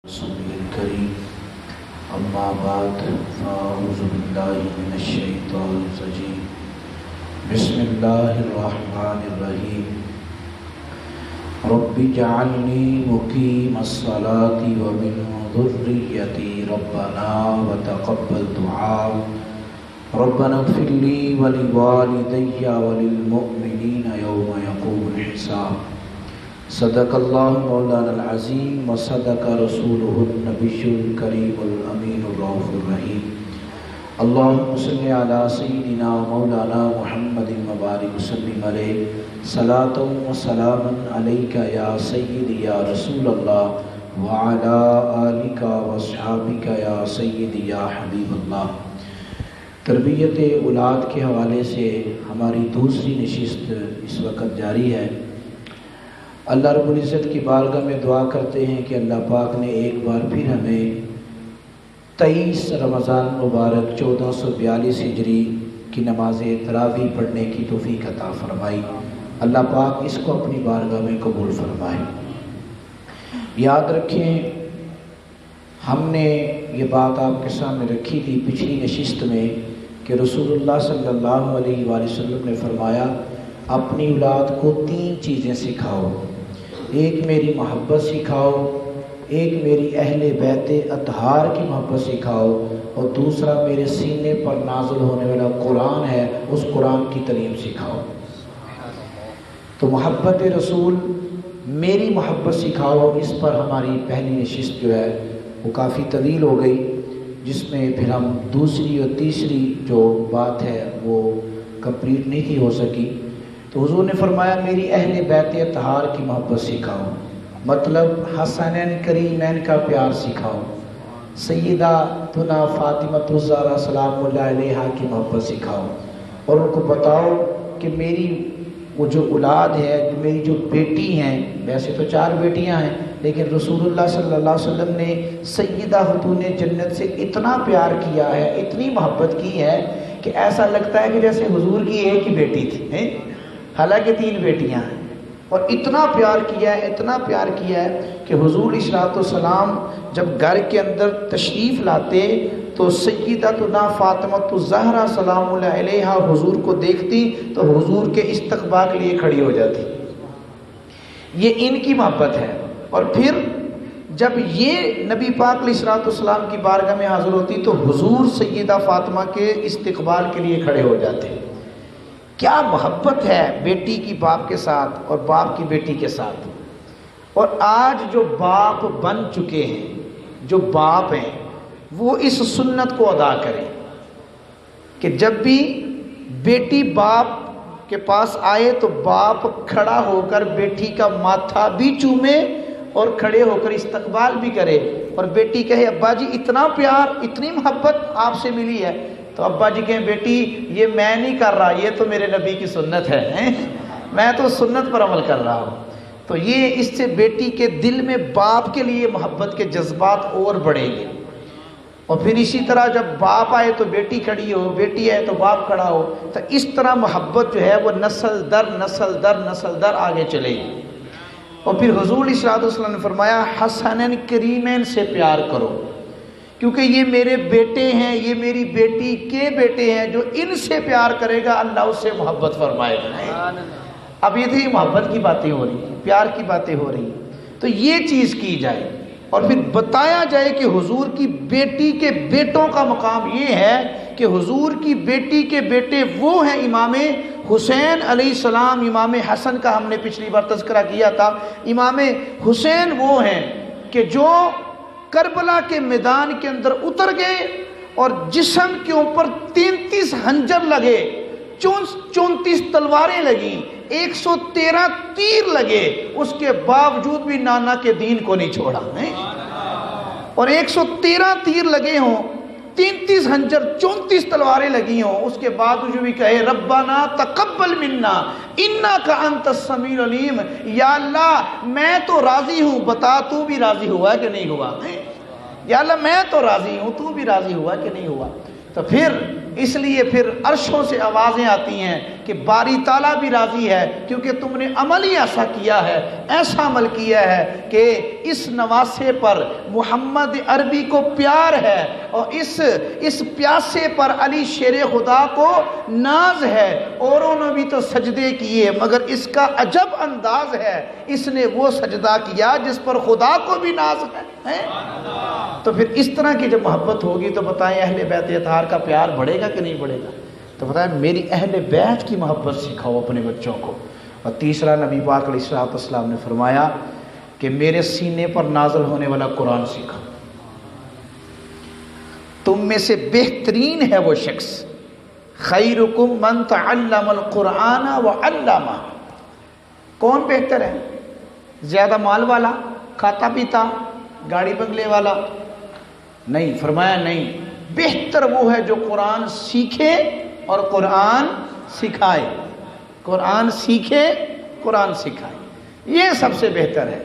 رسول الكريم أما بعد فأعوذ بالله من الشيطان الرجيم بسم الله الرحمن الرحيم رب اجعلني مقيم الصلاة ومن ذريتي ربنا وتقبل دعاء ربنا اغفر لي ولوالدي وللمؤمنين يوم يقوم الحساب صدق اللہ مولانا العظیم وصدق رسولہ النبی الکریم الامین الرؤوف الرحیم اللہم صلی علی سیدنا مولانا محمد مبارک وسلم علیہ صلاۃ و سلام علیک یا سیدی یا رسول اللہ وعلی آلک واصحابک یا سیدی یا حبیب اللہ۔ تربیت اولاد کے حوالے سے ہماری دوسری نشست اس وقت جاری ہے۔ اللہ رب العزت کی بارگاہ میں دعا کرتے ہیں کہ اللہ پاک نے ایک بار پھر ہمیں 23 رمضان مبارک 1442 ہجری کی نماز تراویح پڑھنے کی توفیق عطا فرمائی۔ اللہ پاک اس کو اپنی بارگاہ میں قبول فرمائے۔ یاد رکھیں، ہم نے یہ بات آپ کے سامنے رکھی تھی پچھلی نشست میں کہ رسول اللہ صلی اللہ علیہ وآلہ وسلم نے فرمایا اپنی اولاد کو 3 چیزیں سکھاؤ، ایک میری محبت سکھاؤ، ایک میری اہل بیت اطہار کی محبت سکھاؤ، اور دوسرا میرے سینے پر نازل ہونے والا قرآن ہے اس قرآن کی تعلیم سکھاؤ۔ تو محبت رسول، میری محبت سکھاؤ، اس پر ہماری پہلی نشست جو ہے وہ کافی طویل ہو گئی، جس میں پھر ہم دوسری اور تیسری جو بات ہے وہ کمپلیٹ نہیں تھی ہو سکی۔ تو حضور نے فرمایا میری اہل بیت اطہار کی محبت سکھاؤ، مطلب حسنین کریمین کا پیار سکھاؤ، سیدہ تنا فاطمہ الزہرا سلام اللہ علیہا کی محبت سکھاؤ، اور ان کو بتاؤ کہ میری وہ جو اولاد ہے، میری جو بیٹی ہیں، ویسے تو 4 بیٹیاں ہیں، لیکن رسول اللہ صلی اللہ علیہ وسلم نے سیدہ خاتون جنت سے اتنا پیار کیا ہے، اتنی محبت کی ہے کہ ایسا لگتا ہے کہ جیسے حضور کی ایک ہی بیٹی تھی، حالانکہ 3 بیٹیاں ہیں، اور اتنا پیار کیا ہے، اتنا پیار کیا ہے کہ حضور اشراۃ السلام جب گھر کے اندر تشریف لاتے تو سیدتنا فاطمہ الزہرا سلام اللہ علیہا حضور کو دیکھتی تو حضور کے استقبال کے لیے کھڑی ہو جاتی۔ یہ ان کی محبت ہے۔ اور پھر جب یہ نبی پاک علیہ الصلوۃ والسلام کی بارگاہ میں حاضر ہوتی تو حضور سیدہ فاطمہ کے استقبال کے لیے کھڑے ہو جاتے۔ کیا محبت ہے بیٹی کی باپ کے ساتھ اور باپ کی بیٹی کے ساتھ۔ اور آج جو باپ بن چکے ہیں، جو باپ ہیں، وہ اس سنت کو ادا کریں کہ جب بھی بیٹی باپ کے پاس آئے تو باپ کھڑا ہو کر بیٹی کا ماتھا بھی چومے اور کھڑے ہو کر استقبال بھی کرے، اور بیٹی کہے ابا جی اتنا پیار، اتنی محبت آپ سے ملی ہے، تو ابا جی کہیں بیٹی یہ میں نہیں کر رہا، یہ تو میرے نبی کی سنت ہے، میں تو سنت پر عمل کر رہا ہوں۔ تو یہ اس سے بیٹی کے دل میں باپ کے لیے محبت کے جذبات اور بڑھیں گے۔ اور پھر اسی طرح جب باپ آئے تو بیٹی کھڑی ہو، بیٹی آئے تو باپ کھڑا ہو، تو اس طرح محبت جو ہے وہ نسل در نسل در نسل در آگے چلے گی۔ اور پھر حضور صلی اللہ علیہ وسلم نے فرمایا حسنین کریمین سے پیار کرو، کیونکہ یہ میرے بیٹے ہیں، یہ میری بیٹی کے بیٹے ہیں، جو ان سے پیار کرے گا اللہ اس سے محبت فرمائے گا۔ اب یہ تھی محبت کی باتیں ہو رہی ہیں، پیار کی باتیں ہو رہی ہیں، تو یہ چیز کی جائے، اور پھر بتایا جائے کہ حضور کی بیٹی کے بیٹوں کا مقام یہ ہے کہ حضور کی بیٹی کے بیٹے وہ ہیں امام حسین علیہ السلام، امام حسن کا ہم نے پچھلی بار تذکرہ کیا تھا، امام حسین وہ ہیں کہ جو کربلا کے میدان کے اندر اتر گئے اور جسم کے اوپر 33 خنجر لگے، 34 تلواریں لگیں، 113 تیر لگے، اس کے باوجود بھی نانا کے دین کو نہیں چھوڑا، اور 113 تیر لگے ہوں، 33 خنجر، 34 تلواریں لگی ہوں، اس کے بعد جو بھی کہے ربنا تقبل منا انک انت السمیع العلیم، یا اللہ میں تو راضی ہوں، بتا تو بھی راضی ہوا کہ نہیں ہوا، یا اللہ میں تو راضی ہوں، تو بھی راضی ہوا کہ نہیں ہوا۔ تو پھر اس لیے پھر عرشوں سے آوازیں آتی ہیں کہ باری تعالیٰ بھی راضی ہے کیونکہ تم نے عمل ہی ایسا کیا ہے، ایسا عمل کیا ہے کہ اس نواسے پر محمد عربی کو پیار ہے اور اس پیاسے پر علی شیر خدا کو ناز ہے۔ اوروں نے بھی تو سجدے کیے مگر اس کا عجب انداز ہے، اس نے وہ سجدہ کیا جس پر خدا کو بھی ناز ہے۔ تو پھر اس طرح کی جب محبت ہوگی تو بتائیں اہل بیت اطہار کا پیار بڑھے گا کہ نہیں بڑھے گا؟ تو بتائیں میری اہل بیت کی محبت سکھاؤ اپنے بچوں کو۔ اور تیسرا نبی پاک علیہ السلام نے فرمایا کہ میرے سینے پر نازل ہونے والا قرآن سیکھو۔ تم میں سے بہترین ہے وہ شخص، خیرکم من تعلم القرآن وعلمہ۔ کون بہتر ہے؟ زیادہ مال والا، کھاتا پیتا، گاڑی بنگلے والا؟ نہیں، فرمایا نہیں، بہتر وہ ہے جو قرآن سیکھے اور قرآن سکھائے۔ قرآن سیکھے، قرآن سکھائے، یہ سب سے بہتر ہے۔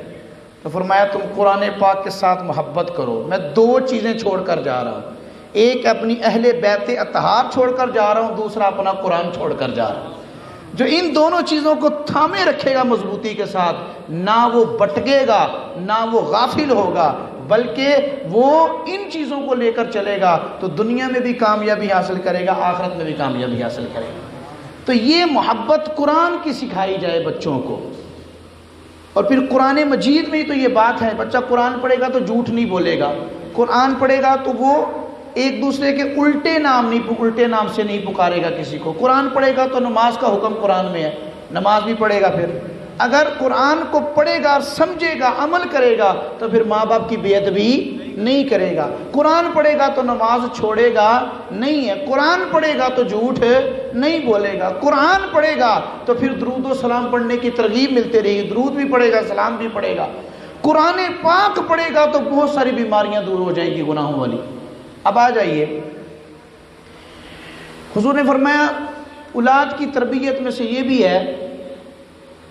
تو فرمایا تم قرآن پاک کے ساتھ محبت کرو۔ میں دو چیزیں چھوڑ کر جا رہا ہوں، ایک اپنی اہل بیت اطہار چھوڑ کر جا رہا ہوں، دوسرا اپنا قرآن چھوڑ کر جا رہا ہوں۔ جو ان دونوں چیزوں کو تھامے رکھے گا مضبوطی کے ساتھ، نہ وہ بٹکے گا نہ وہ غافل ہوگا، بلکہ وہ ان چیزوں کو لے کر چلے گا تو دنیا میں بھی کامیابی حاصل کرے گا، آخرت میں بھی کامیابی حاصل کرے گا۔ تو یہ محبت قرآن کی سکھائی جائے بچوں کو۔ اور پھر قرآن مجید میں ہی تو یہ بات ہے، بچہ قرآن پڑھے گا تو جھوٹ نہیں بولے گا، قرآن پڑھے گا تو وہ ایک دوسرے کے الٹے نام سے نہیں پکارے گا کسی کو۔ قرآن پڑھے گا تو نماز کا حکم قرآن میں ہے، نماز بھی پڑھے گا۔ پھر اگر قرآن کو پڑھے گا، سمجھے گا، عمل کرے گا تو پھر ماں باپ کی بے ادبی نہیں کرے گا۔ قرآن پڑھے گا تو نماز چھوڑے گا نہیں ہے، قرآن پڑھے گا تو جھوٹ نہیں بولے گا، قرآن پڑھے گا تو پھر درود و سلام پڑھنے کی ترغیب ملتے رہے گی، درود بھی پڑھے گا، سلام بھی پڑھے گا۔ قرآن پاک پڑھے گا تو بہت ساری بیماریاں دور ہو جائیں گی گناہوں والی۔ اب آ جائیے، حضور نے فرمایا اولاد کی تربیت میں سے یہ بھی ہے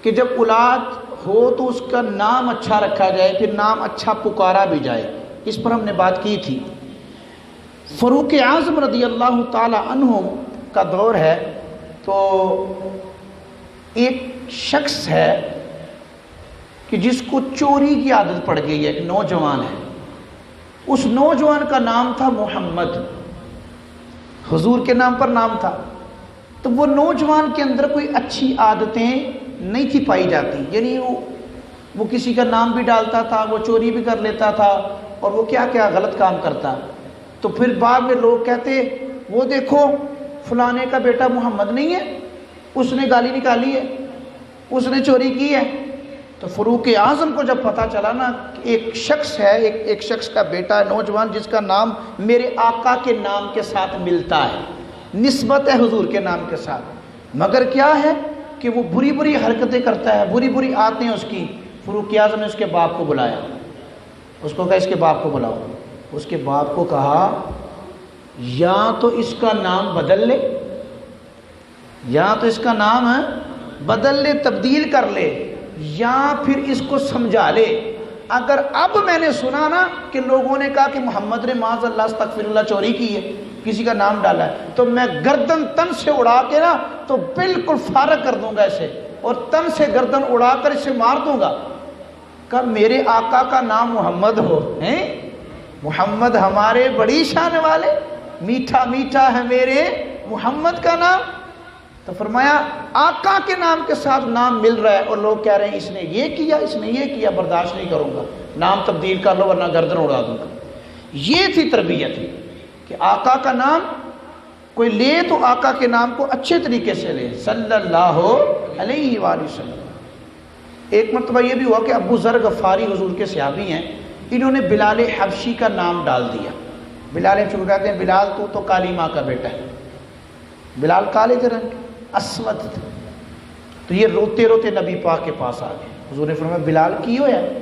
کہ جب اولاد ہو تو اس کا نام اچھا رکھا جائے، پھر نام اچھا پکارا بھی جائے۔ اس پر ہم نے بات کی تھی۔ فاروق اعظم رضی اللہ تعالی عنہ کا دور ہے تو ایک شخص ہے کہ جس کو چوری کی عادت پڑ گئی ہے، ایک نوجوان ہے، اس نوجوان کا نام تھا محمد، حضور کے نام پر نام تھا۔ تو وہ نوجوان کے اندر کوئی اچھی عادتیں نہیں تھی پائی جاتی، یعنی وہ کسی کا نام بھی ڈالتا تھا، وہ چوری بھی کر لیتا تھا اور وہ کیا کیا غلط کام کرتا۔ تو پھر بعد میں لوگ کہتے وہ دیکھو فلانے کا بیٹا محمد نہیں ہے، اس نے گالی نکالی ہے، اس نے چوری کی ہے۔ تو فاروق اعظم کو جب پتہ چلا نا کہ ایک شخص ہے، ایک شخص کا بیٹا ہے نوجوان جس کا نام میرے آقا کے نام کے ساتھ ملتا ہے، نسبت ہے حضور کے نام کے ساتھ، مگر کیا ہے کہ وہ بری بری حرکتیں کرتا ہے، بری بری عادتیں اس کی۔ فاروق اعظم نے اس کے باپ کو بلایا، اس کو کہا اس کے باپ کو بلاؤ۔ اس کے باپ کو کہا یا تو اس کا نام بدل لے، یا تو اس کا نام بدل لے، تبدیل کر لے، یا پھر اس کو سمجھا لے۔ اگر اب میں نے سنا نا کہ لوگوں نے کہا کہ محمد نے معاذ اللہ استغفر اللہ چوری کی ہے، کسی کا نام ڈالا ہے، تو میں گردن تن سے اڑا کے نا تو بالکل فارغ کر دوں گا اسے، اور تن سے گردن اڑا کر اسے مار دوں گا۔ کہ میرے آقا کا نام محمد ہو، ہیں محمد ہمارے بڑی شان والے، میٹھا میٹھا ہے میرے محمد کا نام۔ تو فرمایا آقا کے نام کے ساتھ نام مل رہا ہے اور لوگ کہہ رہے ہیں اس نے یہ کیا، اس نے یہ کیا، برداشت نہیں کروں گا، نام تبدیل کر لو ورنہ گردن اڑا دوں گا۔ یہ تھی تربیت کہ آقا کا نام کوئی لے تو آقا کے نام کو اچھے طریقے سے لے، صلی اللہ علیہ وآلہ وسلم۔ ایک مرتبہ یہ بھی ہوا کہ ابو ذر غفاری حضور کے صحابی ہیں، انہوں نے بلال حبشی کا نام ڈال دیا۔ بلال حبشی کو کہتے ہیں بلال تو کالی ماں کا بیٹا ہے، بلال کالے تھے رنگ اسود تھے۔ تو یہ روتے روتے نبی پاک کے پاس آ گئے، حضور نے فرمایا بلال کی ہوا ہے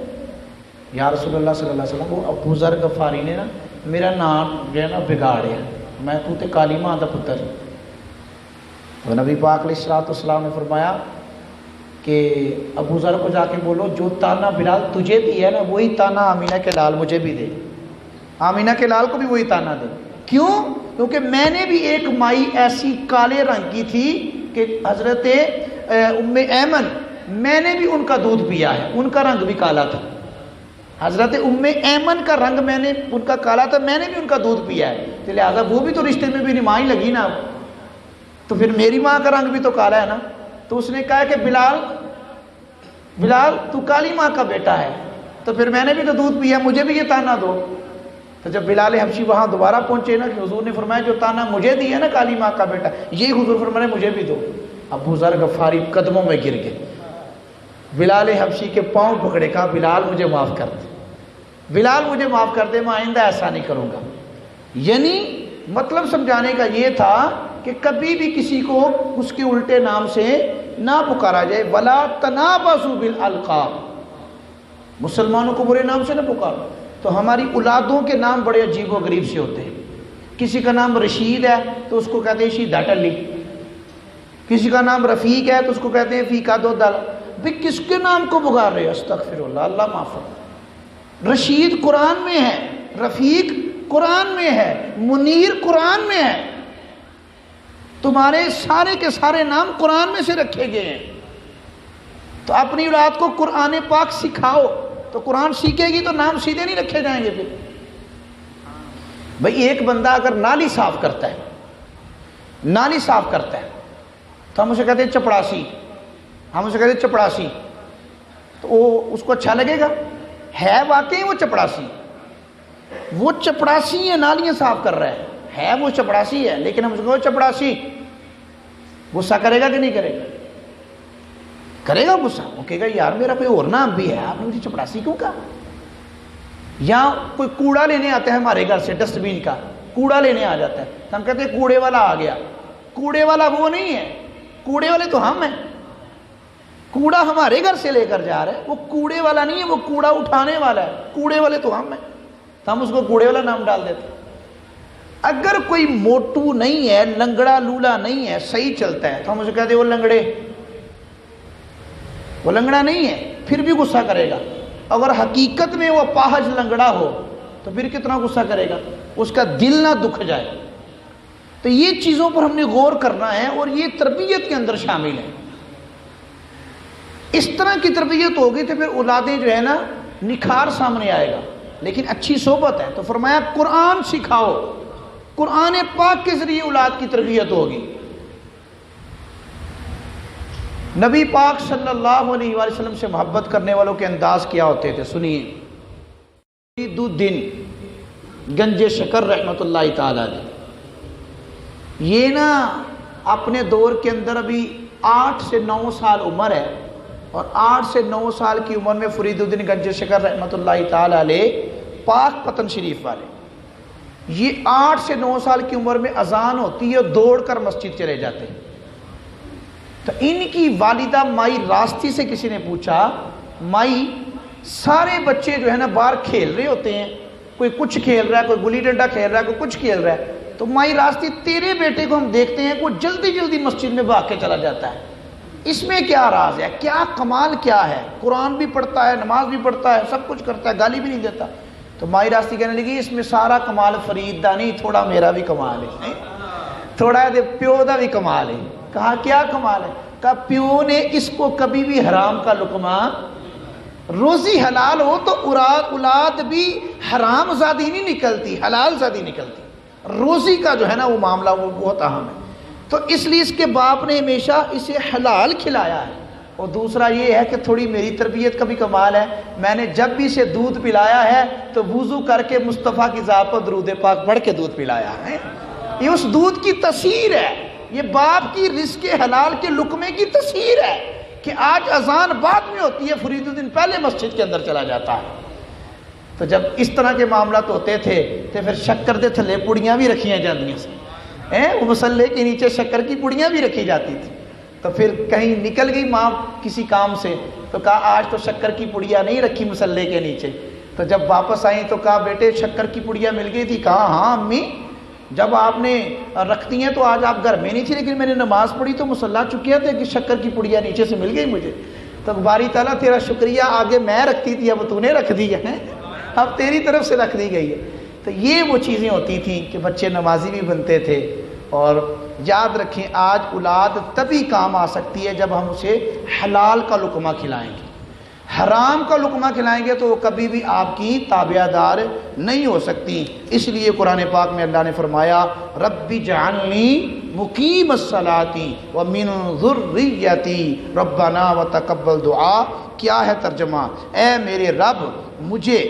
یا رسول اللہ صلی اللہ علیہ وسلم، وہ ابو ذر غفاری نے نا میرا نام جو ہے نا بگاڑیا، میں تو تے کالی ماں دا پتر۔ تو نبی پاک علیہ السلام نے فرمایا کہ ابو ذر کو جا کے بولو جو تانا بلال تجھے دی ہے نا وہی تانا آمینہ کے لال مجھے بھی دے، آمینہ کے لال کو بھی وہی تانا دے۔ کیوں؟ کیونکہ میں نے بھی ایک مائی ایسی کالے رنگ کی تھی کہ حضرت ام ایمن، میں نے بھی ان کا دودھ پیا ہے، ان کا رنگ بھی کالا تھا۔ حضرت ام ایمن کا رنگ میں نے ان کا کالا تھا، میں نے بھی ان کا دودھ پیا ہے، تو لہٰذا وہ بھی تو رشتے میں بھی ماں ہی لگی نا، تو پھر میری ماں کا رنگ بھی تو کالا ہے نا۔ تو اس نے کہا کہ بلال تو کالی ماں کا بیٹا ہے، تو پھر میں نے بھی تو دودھ پیا، مجھے بھی یہ تانا دو۔ تو جب بلال حبشی وہاں دوبارہ پہنچے نا کہ حضور نے فرمایا جو تانا مجھے دی ہے نا کالی ماں کا بیٹا، یہ حضور فرمایا مجھے بھی دو۔ ابو ذر غفاری قدموں میں گر گئے، بلال حبشی کے پاؤں پکڑے، کہا بلال مجھے معاف کر دے، بلال مجھے معاف کر دے، میں آئندہ ایسا نہیں کروں گا۔ یعنی مطلب سمجھانے کا یہ تھا کہ کبھی بھی کسی کو اس کے الٹے نام سے نہ پکارا جائے۔ وَلَا تَنَابَزُوا بِالْأَلْقَابِ، مسلمانوں کو برے نام سے نہ پکارو۔ تو ہماری اولادوں کے نام بڑے عجیب و غریب سے ہوتے ہیں۔ کسی کا نام رشید ہے تو اس کو کہتے ہیں شیدہ ٹلی، کسی کا نام رفیق ہے تو اس کو کہتے ہیں فیقہ دو دل۔ بھئی کس کے نام کو پکار رہے ہو؟ استغفر اللہ، اللہ معاف فرمائے۔ رشید قرآن میں ہے، رفیق قرآن میں ہے، منیر قرآن میں ہے، تمہارے سارے کے سارے نام قرآن میں سے رکھے گئے ہیں۔ تو اپنی اولاد کو قرآن پاک سکھاؤ، تو قرآن سیکھے گی تو نام سیدھے نہیں رکھے جائیں گے۔ پھر بھئی ایک بندہ اگر نالی صاف کرتا ہے، نالی صاف کرتا ہے تو ہم اسے کہتے ہیں چپڑاسی، ہم اسے کہتے ہیں چپڑاسی، تو وہ اس کو اچھا لگے گا؟ ہے واقعی وہ چپڑاسی، وہ چپڑاسی ہے، نالیاں صاف کر رہا ہے وہ چپڑاسی ہے، لیکن ہم اس کو چپڑاسی، غصہ کرے گا کہ نہیں کرے گا؟ کرے گا غصہ، وہ کہے گا یار میرا کوئی اور نام بھی ہے، آپ نے مجھے چپڑاسی کیوں کہا؟ یا کوئی کوڑا لینے آتا ہے ہمارے گھر سے، ڈسٹ بین کا کوڑا لینے آ جاتا ہے، تو ہم کہتے ہیں کوڑے والا آ گیا۔ کوڑے والا وہ نہیں ہے، کوڑے والے تو ہم ہیں، کوڑا ہمارے گھر سے لے کر جا رہا ہے، وہ کوڑے والا نہیں ہے، وہ کوڑا اٹھانے والا ہے، کوڑے والے تو ہم ہیں، تو ہم اس کو کوڑے والا نام ڈال دیتے ہیں۔ اگر کوئی موٹو نہیں ہے، لنگڑا لولا نہیں ہے، صحیح چلتا ہے، تو ہم اسے کہتے ہیں وہ لنگڑے، وہ لنگڑا نہیں ہے، پھر بھی غصہ کرے گا۔ اگر حقیقت میں وہ پاہج لنگڑا ہو تو پھر کتنا غصہ کرے گا، اس کا دل نہ دکھ جائے۔ تو یہ چیزوں پر ہم نے غور کرنا ہے، اور یہ تربیت کے اندر شامل ہے۔ اس طرح کی تربیت ہوگی تو پھر اولادیں جو ہے نا نکھار سامنے آئے گا، لیکن اچھی صحبت ہے۔ تو فرمایا قرآن سکھاؤ، قرآن پاک کے ذریعے اولاد کی تربیت ہوگی۔ نبی پاک صلی اللہ علیہ وآلہ وسلم سے محبت کرنے والوں کے انداز کیا ہوتے تھے، سنیے۔ فرید الدین گنج شکر رحمۃ اللہ تعالی علیہ، یہ نا اپنے دور کے اندر ابھی 8 سے 9 سال عمر ہے، اور 8 سے 9 سال کی عمر میں فرید الدین گنج شکر رحمۃ اللہ تعالی علیہ پاک پتن شریف والے، یہ 8 سے 9 سال کی عمر میں اذان ہوتی ہے، دوڑ کر مسجد چلے جاتے ہیں۔ تو ان کی والدہ مائی راستی سے کسی نے پوچھا، مائی سارے بچے جو ہے نا باہر کھیل رہے ہوتے ہیں، کوئی کچھ کھیل رہا ہے، کوئی گلی ڈنڈا کھیل رہا ہے، کوئی کچھ کھیل رہا ہے، تو مائی راستی تیرے بیٹے کو ہم دیکھتے ہیں وہ جلدی جلدی مسجد میں بھاگ کے چلا جاتا ہے، اس میں کیا راز ہے، کیا کمال کیا ہے؟ قرآن بھی پڑھتا ہے، نماز بھی پڑھتا ہے، سب کچھ کرتا ہے، گالی بھی نہیں دیتا۔ تو مائی راستی کہنے لگی اس میں سارا کمال فرید دا نہیں، تھوڑا میرا بھی کمال ہے، تھوڑا دے پیو دا بھی کمال ہے۔ کہا کیا کمال ہے؟ کہا پیو نے اس کو کبھی بھی حرام کا لقمہ، روزی حلال ہو تو اولاد بھی حرام زادی نہیں نکلتی، حلال زادی نکلتی، روزی کا جو ہے نا وہ معاملہ وہ بہت اہم ہے۔ تو اس لیے اس کے باپ نے ہمیشہ اسے حلال کھلایا ہے۔ اور دوسرا یہ ہے کہ تھوڑی میری تربیت کا بھی کمال ہے، میں نے جب بھی اسے دودھ پلایا ہے تو وضو کر کے مصطفیٰ کی ذات پر درود پاک پڑھ کے دودھ پلایا ہے۔ یہ اس دودھ کی تاثیر ہے، یہ باپ کی رزق حلال کے لقمے کی تاثیر ہے کہ آج اذان بعد میں ہوتی ہے، فرید الدین پہلے مسجد کے اندر چلا جاتا ہے۔ تو جب اس طرح کے معاملات ہوتے تھے تو پھر شکر دے تھلے پوڑیاں بھی رکھیاں جاندیاں سے، وہ مسلے کے نیچے شکر کی پوڑیاں بھی رکھی جاتی تھی۔ تو پھر کہیں نکل گئی ماں کسی کام سے تو کہا آج تو شکر کی پوڑیاں نہیں رکھی مسلے کے نیچے۔ تو جب واپس آئیں تو کہا بیٹے شکر کی پوڑیاں مل گئی تھی؟ کہا ہاں امی، جب آپ نے رکھتی ہیں تو آج آپ گھر میں نہیں تھی، لیکن میں نے نماز پڑھی تو مصلی چکیا تھا کہ شکر کی پوڑیاں نیچے سے مل گئی مجھے۔ تو باری تعالیٰ تیرا شکریہ، آگے میں رکھتی تھی اب تو نے رکھ دی ہے، اب تیری طرف سے رکھ دی گئی ہے۔ تو یہ وہ چیزیں ہوتی تھیں کہ بچے نمازی بھی بنتے تھے. اور یاد رکھیں آج اولاد تبھی کام آ سکتی ہے جب ہم اسے حلال کا لقمہ کھلائیں گے. حرام کا لقمہ کھلائیں گے تو وہ کبھی بھی آپ کی تابع دار نہیں ہو سکتی. اس لیے قرآن پاک میں اللہ نے فرمایا رب اجعلنی مقیم الصلاۃ ومن ذریتی ربنا وتقبل دعا. کیا ہے ترجمہ؟ اے میرے رب مجھے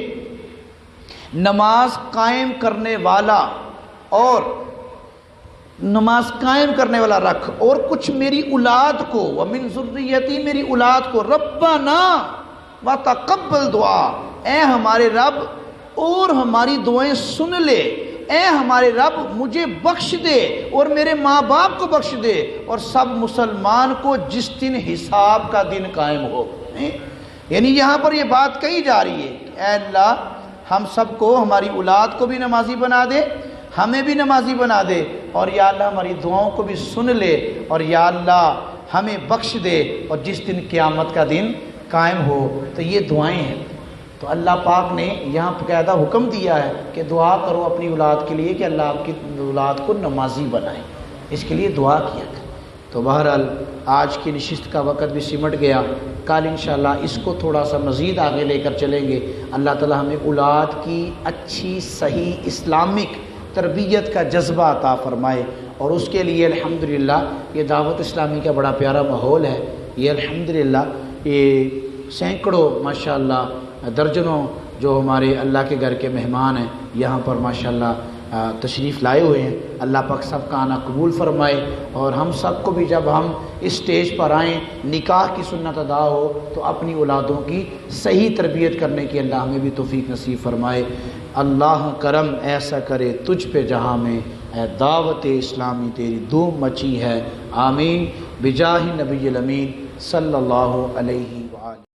نماز قائم کرنے والا رکھ، اور کچھ میری اولاد کو، ومن ذریتی میری اولاد کو، ربنا وتقبل دعا، اے ہمارے رب اور ہماری دعائیں سن لے، اے ہمارے رب مجھے بخش دے اور میرے ماں باپ کو بخش دے اور سب مسلمان کو جس دن حساب کا دن قائم ہو. یعنی یہاں پر یہ بات کہی جا رہی ہے کہ اے اللہ ہم سب کو، ہماری اولاد کو بھی نمازی بنا دے، ہمیں بھی نمازی بنا دے، اور یا اللہ ہماری دعاؤں کو بھی سن لے، اور یا اللہ ہمیں بخش دے اور جس دن قیامت کا دن قائم ہو. تو یہ دعائیں ہیں. تو اللہ پاک نے یہاں باقاعدہ حکم دیا ہے کہ دعا کرو اپنی اولاد کے لیے کہ اللہ آپ کی اولاد کو نمازی بنائے، اس کے لیے دعا کیا کرے. تو بہرحال آج کی نشست کا وقت بھی سمٹ گیا. کل انشاءاللہ اس کو تھوڑا سا مزید آگے لے کر چلیں گے. اللہ تعالی ہمیں اولاد کی اچھی صحیح اسلامک تربیت کا جذبہ عطا فرمائے، اور اس کے لیے الحمدللہ یہ دعوت اسلامی کا بڑا پیارا ماحول ہے. یہ الحمدللہ یہ سینکڑوں ماشاءاللہ درجنوں جو ہمارے اللہ کے گھر کے مہمان ہیں یہاں پر ماشاءاللہ تشریف لائے ہوئے ہیں. اللہ پاک سب کا آنا قبول فرمائے، اور ہم سب کو بھی جب ہم اس سٹیج پر آئیں نکاح کی سنت ادا ہو تو اپنی اولادوں کی صحیح تربیت کرنے کی اللہ ہمیں بھی توفیق نصیب فرمائے. اللہ کرم ایسا کرے تجھ پہ جہاں میں، اے دعوت اسلامی تیری دھوم مچی ہے. آمین بجاہ نبی الامین صلی اللہ علیہ